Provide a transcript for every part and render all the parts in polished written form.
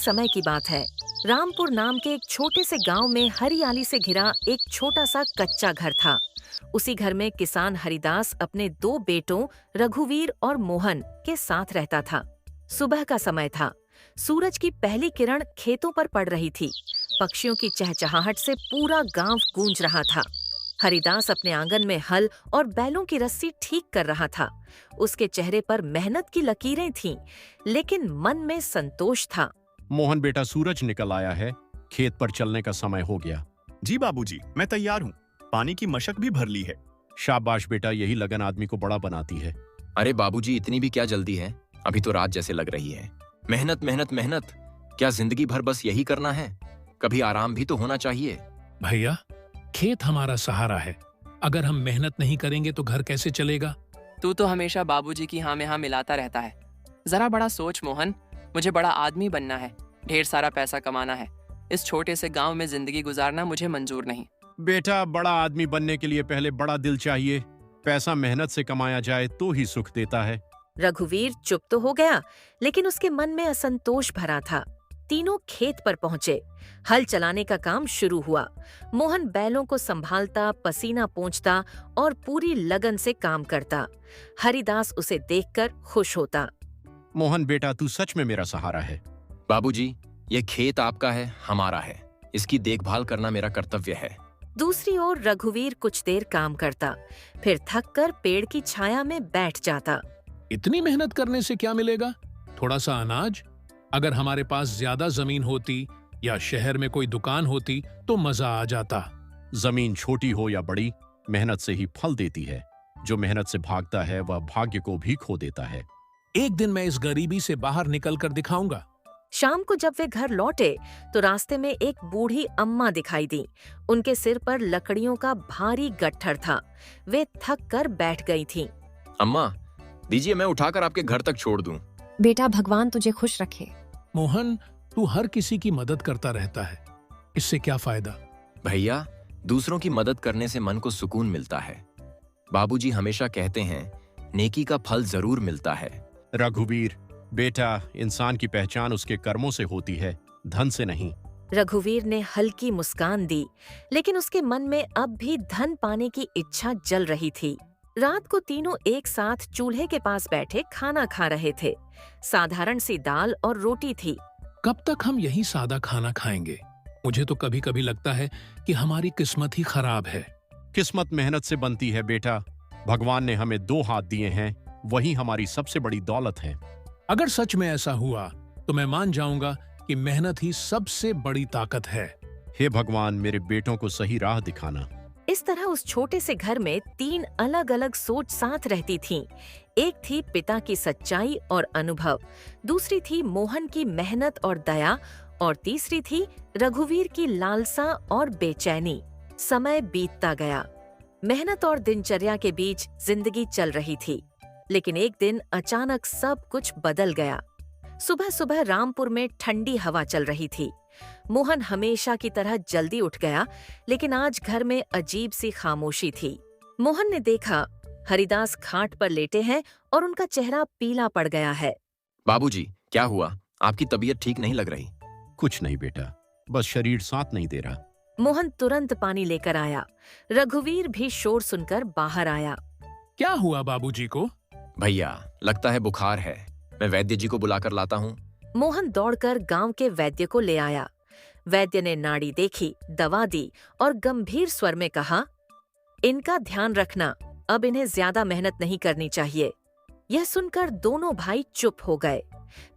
समय की बात है। रामपुर नाम के एक छोटे से गांव में हरियाली से घिरा एक छोटा सा कच्चा घर था। उसी घर में किसान हरिदास अपने दो बेटों रघुवीर और मोहन के साथ रहता था। सुबह का समय था। सूरज की पहली किरण खेतों पर पड़ रही थी। पक्षियों की चहचहाहट से पूरा गांव गूंज रहा था। हरिदास अपने आंगन में हल और बैलों की रस्सी ठीक कर रहा था। उसके चेहरे पर मेहनत की लकीरें थीं, लेकिन मन में संतोष था। मोहन बेटा, सूरज निकल आया है, खेत पर चलने का समय हो गया। जी बाबूजी, मैं तैयार हूँ। पानी की मशक भी भर ली है। शाबाश बेटा, यही लगन आदमी को बड़ा बनाती है। अरे बाबूजी, इतनी भी क्या जल्दी है? अभी तो रात जैसे लग रही है। मेहनत मेहनत मेहनत, क्या जिंदगी भर बस यही करना है? कभी आराम भी तो होना चाहिए। भैया, खेत हमारा सहारा है। अगर हम मेहनत नहीं करेंगे तो घर कैसे चलेगा? तू तो हमेशा बाबूजी की हाँ में हाँ मिलाता रहता है। जरा बड़ा सोच मोहन, मुझे बड़ा आदमी बनना है, ढेर सारा पैसा कमाना है। इस छोटे से गांव में जिंदगी गुजारना मुझे मंजूर नहीं। बेटा, बड़ा आदमी बनने के लिए पहले बड़ा दिल चाहिए। पैसा मेहनत से कमाया जाए तो ही सुख देता है। रघुवीर चुप तो हो गया, लेकिन उसके मन में असंतोष भरा था। तीनों खेत पर पहुंचे। हल चलाने का काम शुरू हुआ। मोहन बैलों को संभालता, पसीना पोंछता और पूरी लगन से काम करता। हरिदास उसे देखकर खुश होता। मोहन बेटा, तू सच में मेरा सहारा है। बाबूजी, ये खेत आपका है, हमारा है। इसकी देखभाल करना मेरा कर्तव्य है। दूसरी ओर रघुवीर कुछ देर काम करता, फिर थककर पेड़ की छाया में बैठ जाता। इतनी मेहनत करने से क्या मिलेगा? थोड़ा सा अनाज। अगर हमारे पास ज्यादा जमीन होती या शहर में कोई दुकान होती तो मजा आ जाता। जमीन छोटी हो या बड़ी, मेहनत से ही फल देती है। जो मेहनत से भागता है वह भाग्य को भी खो देता है। एक दिन मैं इस गरीबी से बाहर निकल कर दिखाऊंगा। शाम को जब वे घर लौटे तो रास्ते में एक बूढ़ी अम्मा दिखाई दी। उनके सिर पर लकड़ियों का भारी गट्ठर था। वे थक कर बैठ गई थीं। अम्मा, दीजिए मैं उठाकर आपके घर तक छोड़ दूं। बेटा, भगवान तुझे खुश रखे। मोहन, तू हर किसी की मदद करता रहता है, इससे क्या फायदा? भैया, दूसरों की मदद करने से मन को सुकून मिलता है। बाबूजी हमेशा कहते हैं, नेकी का फल जरूर मिलता है। रघुवीर बेटा, इंसान की पहचान उसके कर्मों से होती है, धन से नहीं। रघुवीर ने हल्की मुस्कान दी, लेकिन उसके मन में अब भी धन पाने की इच्छा जल रही थी। रात को तीनों एक साथ चूल्हे के पास बैठे खाना खा रहे थे। साधारण सी दाल और रोटी थी। कब तक हम यही सादा खाना खाएंगे? मुझे तो कभी कभी लगता है कि हमारी किस्मत ही खराब है। किस्मत मेहनत से बनती है बेटा। भगवान ने हमें दो हाथ दिए हैं, वही हमारी सबसे बड़ी दौलत है। अगर सच में ऐसा हुआ तो मैं मान जाऊंगा कि मेहनत ही सबसे बड़ी ताकत है। हे भगवान, मेरे बेटों को सही राह दिखाना। इस तरह उस छोटे से घर में तीन अलग अलग सोच साथ रहती थीं। एक थी पिता की सच्चाई और अनुभव, दूसरी थी मोहन की मेहनत और दया, और तीसरी थी रघुवीर की लालसा और बेचैनी। समय बीतता गया। मेहनत और दिनचर्या के बीच जिंदगी चल रही थी, लेकिन एक दिन अचानक सब कुछ बदल गया। सुबह सुबह रामपुर में ठंडी हवा चल रही थी। मोहन हमेशा की तरह जल्दी उठ गया, लेकिन आज घर में अजीब सी खामोशी थी। मोहन ने देखा, हरिदास खाट पर लेटे हैं और उनका चेहरा पीला पड़ गया है। बाबूजी, क्या हुआ? आपकी तबीयत ठीक नहीं लग रही। कुछ नहीं बेटा, बस शरीर साथ नहीं दे रहा। मोहन तुरंत पानी लेकर आया। रघुवीर भी शोर सुनकर बाहर आया। क्या हुआ बाबूजी को? भैया, लगता है बुखार है। मैं वैद्य जी को बुलाकर लाता हूँ। मोहन दौड़कर गांव के वैद्य को ले आया। वैद्य ने नाड़ी देखी, दवा दी और गंभीर स्वर में कहा, इनका ध्यान रखना, अब इन्हें ज्यादा मेहनत नहीं करनी चाहिए। यह सुनकर दोनों भाई चुप हो गए।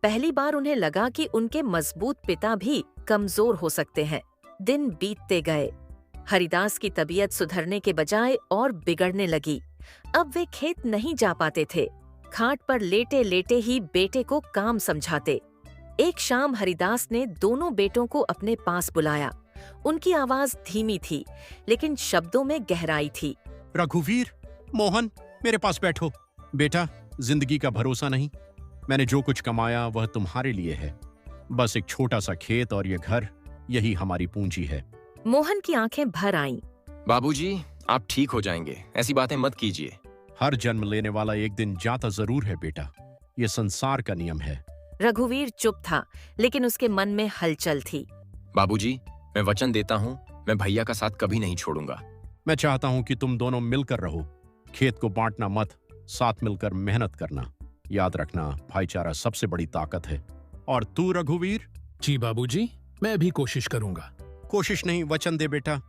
पहली बार उन्हें लगा कि उनके मजबूत पिता भी कमजोर हो सकते हैं। दिन बीतते गए। हरिदास की तबीयत सुधरने के बजाय और बिगड़ने लगी। अब वे खेत नहीं जा पाते थे। खाट पर लेटे लेटे ही बेटे को काम समझाते। एक शाम हरिदास ने दोनों बेटों को अपने पास बुलाया। उनकी आवाज धीमी थी, लेकिन शब्दों में गहराई थी। रघुवीर, मोहन, मेरे पास बैठो। बेटा, जिंदगी का भरोसा नहीं। मैंने जो कुछ कमाया वह तुम्हारे लिए है। बस एक छोटा सा खेत और ये घर, यही हमारी पूंजी है। मोहन की आंखें भर आईं। बाबूजी, आप ठीक हो जाएंगे, ऐसी बातें मत कीजिए। हर जन्म लेने वाला एक दिन जाता जरूर है बेटा, ये संसार का नियम है। रघुवीर चुप था, लेकिन उसके मन में हलचल थी। बाबूजी, मैं वचन देता हूँ, मैं भैया का साथ कभी नहीं छोड़ूंगा। मैं चाहता हूं कि तुम दोनों मिलकर रहो। खेत को बांटना मत, साथ मिलकर मेहनत करना। याद रखना, भाईचारा सबसे बड़ी ताकत है। और तू रघुवीर? जी बाबूजी, मैं भी कोशिश करूंगा। कोशिश नहीं, वचन दे बेटा।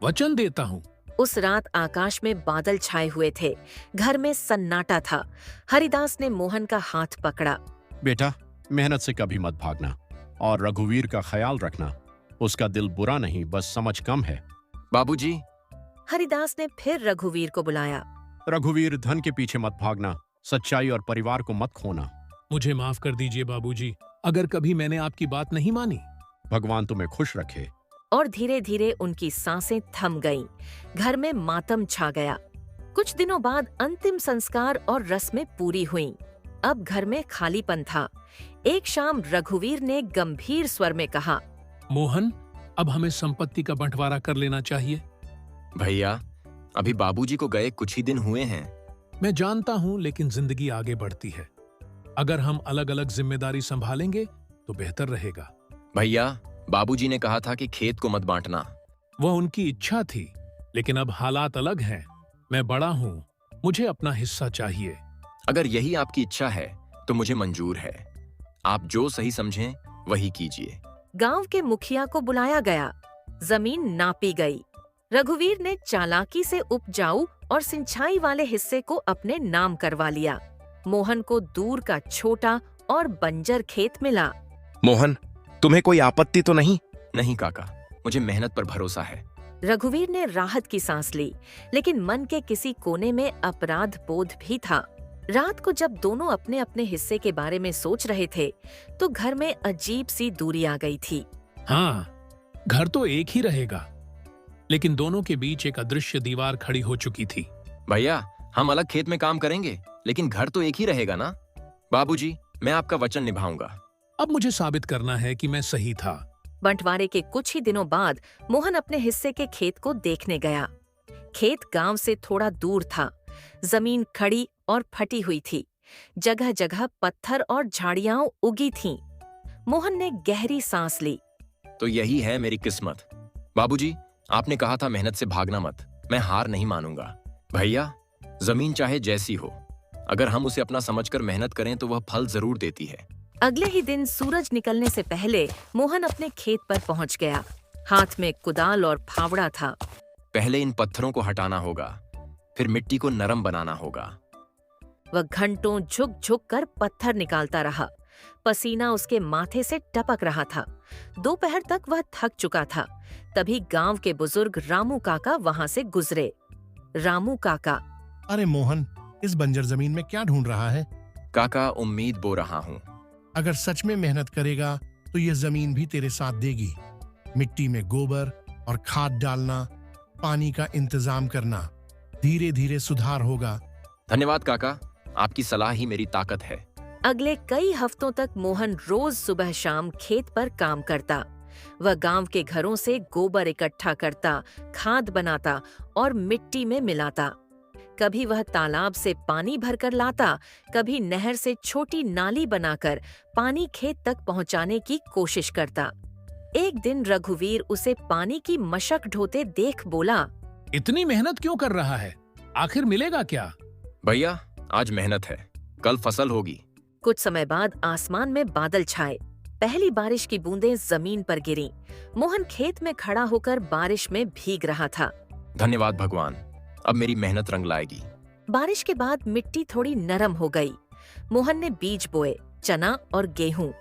वचन देता हूँ। उस रात आकाश में बादल छाए हुए थे, घर में सन्नाटा था। हरिदास ने मोहन का हाथ पकड़ा। बेटा, मेहनत से कभी मत भागना और रघुवीर का ख्याल रखना। उसका दिल बुरा नहीं, बस समझ कम है। बाबूजी, हरिदास ने फिर रघुवीर को बुलाया। रघुवीर, धन के पीछे मत भागना, सच्चाई और परिवार को मत खोना। मुझे माफ कर दीजिए बाबूजी, अगर कभी मैंने आपकी बात नहीं मानी। भगवान तुम्हें खुश रखे। और धीरे धीरे उनकी सांसें थम गईं। घर में मातम छा गया। कुछ दिनों बाद अंतिम संस्कार और रस्में पूरी हुईं। अब घर में खालीपन था। एक शाम रघुवीर ने गंभीर स्वर में कहा, मोहन, अब हमें संपत्ति का बंटवारा कर लेना चाहिए। भैया, अभी बाबूजी को गए कुछ ही दिन हुए हैं। मैं जानता हूँ, लेकिन जिंदगी आगे बढ़ती है। अगर हम अलग अलग जिम्मेदारी संभालेंगे तो बेहतर रहेगा। भैया, बाबूजी ने कहा था कि खेत को मत बांटना। वह उनकी इच्छा थी, लेकिन अब हालात अलग हैं। मैं बड़ा हूँ, मुझे अपना हिस्सा चाहिए। अगर यही आपकी इच्छा है तो मुझे मंजूर है। आप जो सही समझें वही कीजिए। गांव के मुखिया को बुलाया गया। जमीन नापी गई। रघुवीर ने चालाकी से उपजाऊ और सिंचाई वाले हिस्से को अपने नाम करवा लिया। मोहन को दूर का छोटा और बंजर खेत मिला। मोहन, तुम्हें कोई आपत्ति तो नहीं? नहीं काका, मुझे मेहनत पर भरोसा है। रघुवीर ने राहत की सांस ली, लेकिन मन के किसी कोने में अपराध बोध भी था। रात को जब दोनों अपने अपने हिस्से के बारे में सोच रहे थे, तो घर में अजीब सी दूरी आ गई थी। हाँ, घर तो एक ही रहेगा, लेकिन दोनों के बीच एक अदृश्य दीवार खड़ी हो चुकी थी। भैया, हम अलग खेत में काम करेंगे, लेकिन घर तो एक ही रहेगा ना? बाबूजी, मैं आपका वचन निभाऊंगा। अब मुझे साबित करना है कि मैं सही था। बंटवारे के कुछ ही दिनों बाद मोहन अपने हिस्से के खेत को देखने गया। खेत गांव से थोड़ा दूर था। जमीन खड़ी और फटी हुई थी। जगह जगह पत्थर और झाड़ियां उगी थीं। मोहन ने गहरी सांस ली। तो यही है मेरी किस्मत। बाबूजी, आपने कहा था मेहनत से भागना मत। मैं हार नहीं मानूंगा। भैया, जमीन चाहे जैसी हो, अगर हम उसे अपना समझकर मेहनत करें तो वह फल जरूर देती है। अगले ही दिन सूरज निकलने से पहले मोहन अपने खेत पर पहुंच गया। हाथ में कुदाल और फावड़ा था। पहले इन पत्थरों को हटाना होगा, फिर मिट्टी को नरम बनाना होगा। वह घंटों झुक झुक कर पत्थर निकालता रहा। पसीना उसके माथे से टपक रहा था। दोपहर तक वह थक चुका था। तभी गांव के बुजुर्ग रामू काका वहां से गुजरे। रामू काका, अरे मोहन, इस बंजर जमीन में क्या ढूंढ रहा है? काका, उम्मीद बो रहा हूँ। अगर सच में मेहनत करेगा तो ये जमीन भी तेरे साथ देगी। मिट्टी में गोबर और खाद डालना, पानी का इंतजाम करना, धीरे धीरे सुधार होगा। धन्यवाद काका, आपकी सलाह ही मेरी ताकत है। अगले कई हफ्तों तक मोहन रोज सुबह शाम खेत पर काम करता। वह गांव के घरों से गोबर इकट्ठा करता, खाद बनाता और मिट्टी में मिलाता। कभी वह तालाब से पानी भरकर लाता, कभी नहर से छोटी नाली बनाकर पानी खेत तक पहुंचाने की कोशिश करता। एक दिन रघुवीर उसे पानी की मशक ढोते देख बोला, इतनी मेहनत क्यों कर रहा है? आखिर मिलेगा क्या? भैया, आज मेहनत है, कल फसल होगी। कुछ समय बाद आसमान में बादल छाए। पहली बारिश की बूंदें जमीन पर गिरीं। मोहन खेत में खड़ा होकर बारिश में भीग रहा था। धन्यवाद भगवान, अब मेरी मेहनत रंग लाएगी। बारिश के बाद मिट्टी थोड़ी नरम हो गई। मोहन ने बीज बोए, चना और गेहूं।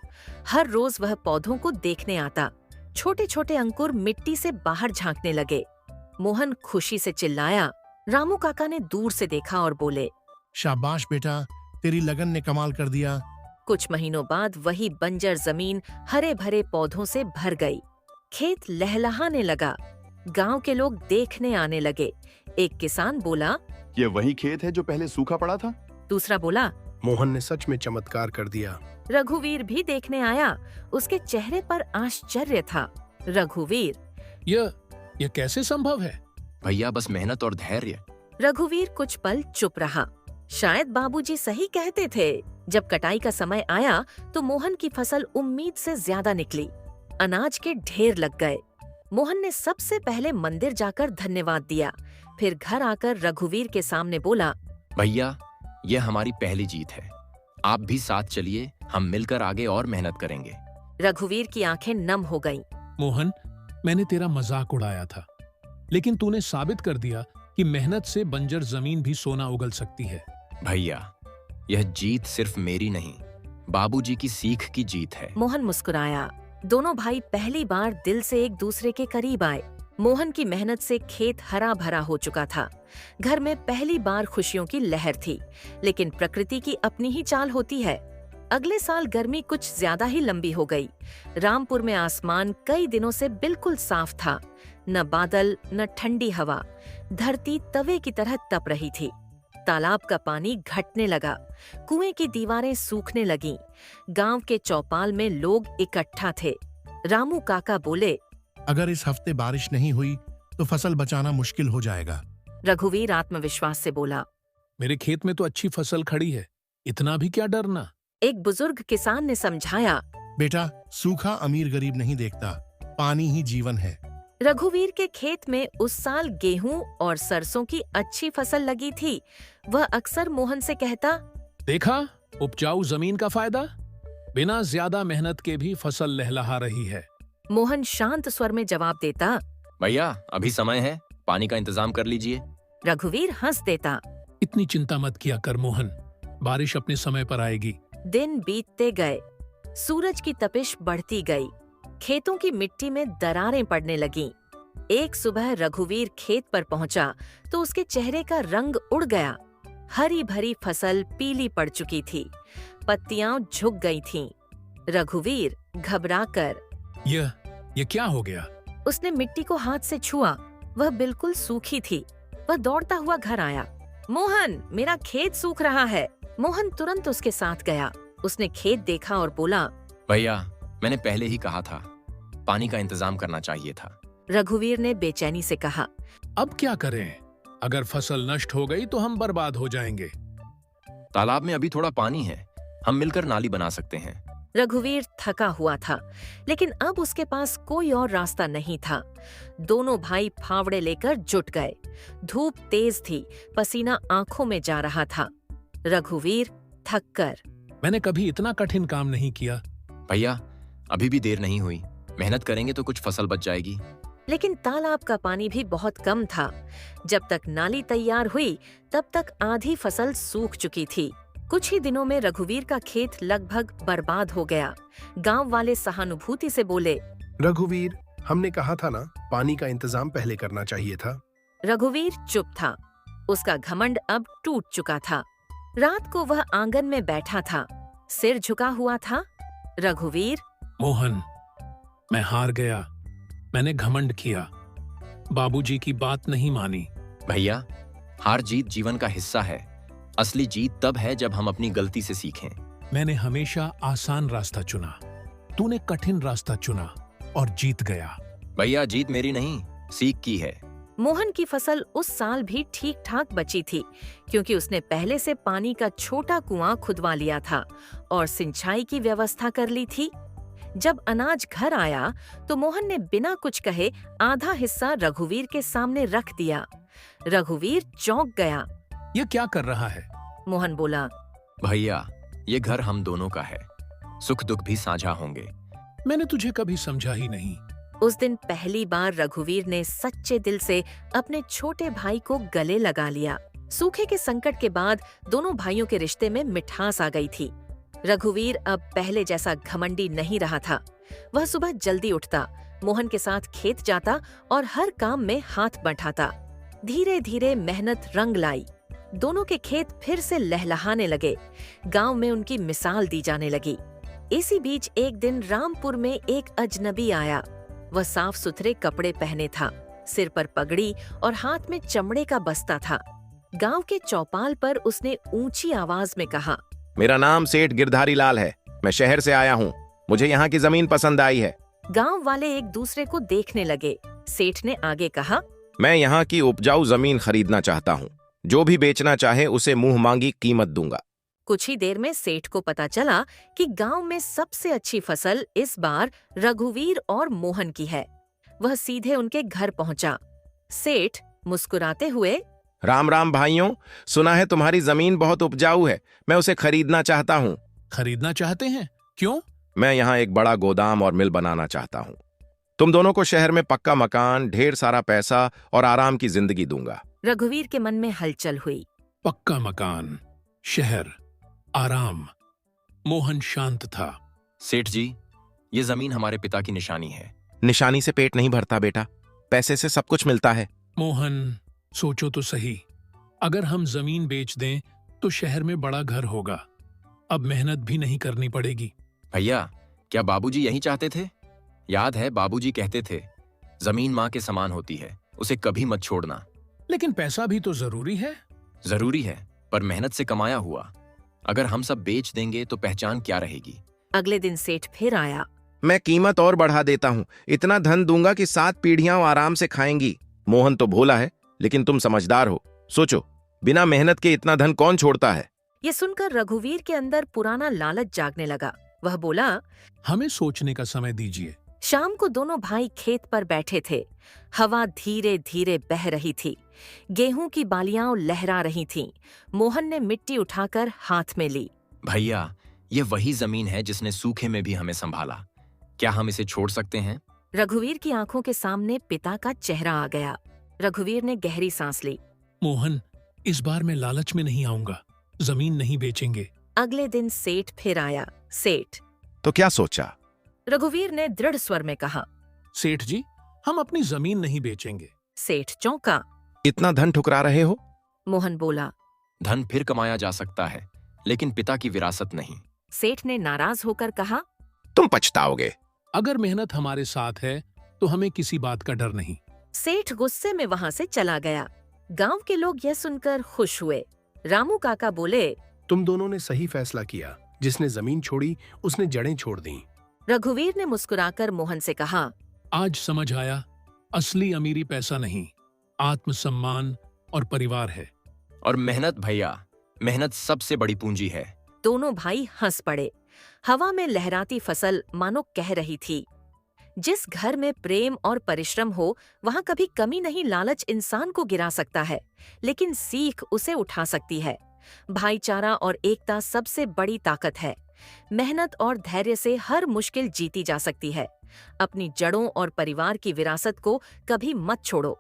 हर रोज वह पौधों को देखने आता। छोटे छोटे अंकुर मिट्टी से बाहर झांकने लगे। मोहन खुशी से चिल्लाया। रामू काका ने दूर से देखा और बोले, शाबाश बेटा, तेरी लगन ने कमाल कर दिया। कुछ महीनों बाद वही बंजर जमीन हरे भरे पौधों से भर गई। खेत लहलहाने लगा। गांव के लोग देखने आने लगे। एक किसान बोला, ये वही खेत है जो पहले सूखा पड़ा था? दूसरा बोला, मोहन ने सच में चमत्कार कर दिया। रघुवीर भी देखने आया। उसके चेहरे पर आश्चर्य था। रघुवीर, यह कैसे संभव है? भैया, बस मेहनत और धैर्य। रघुवीर कुछ पल चुप रहा। शायद बाबूजी सही कहते थे। जब कटाई का समय आया तो मोहन की फसल उम्मीद से ज्यादा निकली। अनाज के ढेर लग गए। मोहन ने सबसे पहले मंदिर जाकर धन्यवाद दिया, फिर घर आकर रघुवीर के सामने बोला, भैया, यह हमारी पहली जीत है। आप भी साथ चलिए, हम मिलकर आगे और मेहनत करेंगे। रघुवीर की आंखें नम हो गईं। मोहन, मैंने तेरा मजाक उड़ाया था, लेकिन तूने साबित कर दिया कि मेहनत से बंजर जमीन भी सोना उगल सकती है। भैया, यह जीत सिर्फ मेरी नहीं, बाबूजी की सीख की जीत है। मोहन मुस्कुराया। दोनों भाई पहली बार दिल से एक दूसरे के करीब आए। मोहन की मेहनत से खेत हरा भरा हो चुका था। घर में पहली बार खुशियों की लहर थी, लेकिन प्रकृति की अपनी ही चाल होती है। अगले साल गर्मी कुछ ज्यादा ही लंबी हो गई। रामपुर में आसमान कई दिनों से बिल्कुल साफ था, न बादल न ठंडी हवा। धरती तवे की तरह तप रही थी। तालाब का पानी घटने लगा, कुएं की दीवारें सूखने लगीं। गांव के चौपाल में लोग इकट्ठा थे। रामू काका बोले, अगर इस हफ्ते बारिश नहीं हुई तो फसल बचाना मुश्किल हो जाएगा। रघुवीर आत्मविश्वास से बोला, मेरे खेत में तो अच्छी फसल खड़ी है, इतना भी क्या डरना। एक बुजुर्ग किसान ने समझाया, बेटा, सूखा अमीर गरीब नहीं देखता, पानी ही जीवन है। रघुवीर के खेत में उस साल गेहूं और सरसों की अच्छी फसल लगी थी। वह अक्सर मोहन से कहता, देखा, उपजाऊ जमीन का फायदा, बिना ज्यादा मेहनत के भी फसल लहलहा रही है। मोहन शांत स्वर में जवाब देता, भैया, अभी समय है, पानी का इंतजाम कर लीजिए। रघुवीर हंस देता। इतनी चिंता मत किया कर मोहन, बारिश अपने समय पर आएगी। दिन बीतते गए, सूरज की तपिश बढ़ती गई, खेतों की मिट्टी में दरारें पड़ने लगीं। एक सुबह रघुवीर खेत पर पहुंचा तो उसके चेहरे का रंग उड़ गया। हरी भरी फसल पीली पड़ चुकी थी, पत्तियां झुक गई थीं। रघुवीर घबराकर, यह क्या हो गया? उसने मिट्टी को हाथ से छुआ। वह बिल्कुल सूखी थी। वह दौड़ता हुआ घर आया। मोहन, मेरा खेत सूख रहा है। मोहन तुरंत उसके साथ गया। उसने खेत देखा और बोला, भैया, मैंने पहले ही कहा था, पानी का इंतजाम करना चाहिए था। रघुवीर ने बेचैनी से कहा, अब क्या करें? अगर फसल नष्ट हो गई तो हम बर्बाद हो जाएंगे। तालाब में अभी थोड़ा पानी है, हम मिलकर नाली बना सकते हैं। रघुवीर थका हुआ था, लेकिन अब उसके पास कोई और रास्ता नहीं था। दोनों भाई फावड़े लेकर जुट गए। धूप तेज थी, पसीना आंखों में जा रहा था। रघुवीर थक कर, मैंने कभी इतना कठिन काम नहीं किया। भैया, अभी भी देर नहीं हुई, मेहनत करेंगे तो कुछ फसल बच जाएगी। लेकिन तालाब का पानी भी बहुत कम था। जब तक नाली तैयार हुई तब तक आधी फसल सूख चुकी थी। कुछ ही दिनों में रघुवीर का खेत लगभग बर्बाद हो गया। गांव वाले सहानुभूति से बोले, रघुवीर, हमने कहा था ना, पानी का इंतजाम पहले करना चाहिए था। रघुवीर चुप था। उसका घमंड अब टूट चुका था। रात को वह आंगन में बैठा था, सिर झुका हुआ था। रघुवीर, मोहन, मैं हार गया। मैंने घमंड किया, बाबूजी की बात नहीं मानी। भैया, हार जीत जीवन का हिस्सा है। असली जीत तब है जब हम अपनी गलती से सीखें। मैंने हमेशा आसान रास्ता चुना, तूने कठिन रास्ता चुना और जीत गया। भैया, जीत मेरी नहीं, सीख की है। मोहन की फसल उस साल भी ठीक ठाक बची थी, क्योंकि उसने पहले से पानी का छोटा कुआं खुदवा लिया था और सिंचाई की व्यवस्था कर ली थी। जब अनाज घर आया तो मोहन ने बिना कुछ कहे आधा हिस्सा रघुवीर के सामने रख दिया। रघुवीर चौंक गया। यह क्या कर रहा है? मोहन बोला, भैया, ये घर हम दोनों का है, सुख दुख भी साझा होंगे। मैंने तुझे कभी समझा ही नहीं। उस दिन पहली बार रघुवीर ने सच्चे दिल से अपने छोटे भाई को गले लगा लिया। सूखे के संकट के बाद दोनों भाइयों के रिश्ते में मिठास आ गई थी। रघुवीर अब पहले जैसा घमंडी नहीं रहा था। वह सुबह जल्दी उठता, मोहन के साथ खेत जाता और हर काम में हाथ बंटाता। धीरे धीरे मेहनत रंग लाई। दोनों के खेत फिर से लहलहाने लगे। गांव में उनकी मिसाल दी जाने लगी। इसी बीच एक दिन रामपुर में एक अजनबी आया। वह साफ सुथरे कपड़े पहने था, सिर पर पगड़ी और हाथ में चमड़े का बस्ता था। गांव के चौपाल पर उसने ऊंची आवाज में कहा, मेरा नाम सेठ गिरधारी लाल है, मैं शहर से आया हूँ, मुझे यहाँ की जमीन पसंद आई है। गांव वाले एक दूसरे को देखने लगे। सेठ ने आगे कहा, मैं यहाँ की उपजाऊ जमीन खरीदना चाहता हूँ, जो भी बेचना चाहे उसे मुंह मांगी कीमत दूंगा। कुछ ही देर में सेठ को पता चला कि गांव में सबसे अच्छी फसल इस बार रघुवीर और मोहन की है। वह सीधे उनके घर पहुंचा। सेठ मुस्कुराते हुए, राम राम भाइयों, सुना है तुम्हारी जमीन बहुत उपजाऊ है, मैं उसे खरीदना चाहता हूँ। खरीदना चाहते हैं? क्यों? मैं यहाँ एक बड़ा गोदाम और मिल बनाना चाहता हूँ। तुम दोनों को शहर में पक्का मकान, ढेर सारा पैसा और आराम की जिंदगी दूंगा। रघुवीर के मन में हलचल हुई। पक्का मकान, शहर, आराम। मोहन शांत था। सेठ जी, ये जमीन हमारे पिता की निशानी है। निशानी से पेट नहीं भरता बेटा, पैसे से सब कुछ मिलता है। मोहन, सोचो तो सही, अगर हम जमीन बेच दें तो शहर में बड़ा घर होगा, अब मेहनत भी नहीं करनी पड़ेगी। भैया, क्या बाबूजी यही चाहते थे? याद है बाबूजी कहते थे, जमीन माँ के समान होती है, उसे कभी मत छोड़ना। लेकिन पैसा भी तो जरूरी है। जरूरी है, पर मेहनत से कमाया हुआ। अगर हम सब बेच देंगे तो पहचान क्या रहेगी? अगले दिन सेठ फिर आया। मैं कीमत और बढ़ा देता हूँ, इतना धन दूंगा कि 7 पीढ़ियां आराम से खाएंगी। मोहन तो भोला है, लेकिन तुम समझदार हो। सोचो, बिना मेहनत के इतना धन कौन छोड़ता है? ये सुनकर रघुवीर के अंदर पुराना लालच जागने लगा। वह बोला, हमें सोचने का समय दीजिए। शाम को दोनों भाई खेत पर बैठे थे। हवा धीरे धीरे बह रही थी। गेहूं की बालियां लहरा रही थीं। मोहन ने मिट्टी उठाकर हाथ में ली। भैया, ये वही जमीन है जिसने सूखे में भी हमें संभाला। क्या हम इसे छोड़ सकते हैं? रघुवीर की आंखों के सामने पिता का चेहरा आ गया। रघुवीर ने गहरी सांस ली। मोहन, इस बार मैं लालच में नहीं आऊंगा, जमीन नहीं बेचेंगे। अगले दिन सेठ फिर आया। सेठ, तो क्या सोचा? रघुवीर ने दृढ़ स्वर में कहा। सेठ जी, हम अपनी जमीन नहीं बेचेंगे। सेठ चौंका। इतना धन ठुकरा रहे हो? मोहन बोला। धन फिर कमाया जा सकता है, लेकिन पिता की विरासत नहीं। सेठ ने नाराज होकर कहा, तुम पछताओगे। अगर मेहनत हमारे साथ है तो हमें किसी बात का डर नहीं। सेठ गुस्से में वहां से चला गया। गांव के लोग यह सुनकर खुश हुए। रामू काका बोले, तुम दोनों ने सही फैसला किया, जिसने जमीन छोड़ी उसने जड़ें छोड़ दी। रघुवीर ने मुस्कुराकर मोहन से कहा, आज समझ आया, असली अमीरी पैसा नहीं, आत्मसम्मान और परिवार है। और मेहनत भैया, मेहनत सबसे बड़ी पूंजी है। दोनों भाई हंस पड़े। हवा में लहराती फसल मानो कह रही थी, जिस घर में प्रेम और परिश्रम हो वहां कभी कमी नहीं। लालच इंसान को गिरा सकता है, लेकिन सीख उसे उठा सकती है। भाईचारा और एकता सबसे बड़ी ताकत है। मेहनत और धैर्य से हर मुश्किल जीती जा सकती है। अपनी जड़ों और परिवार की विरासत को कभी मत छोड़ो।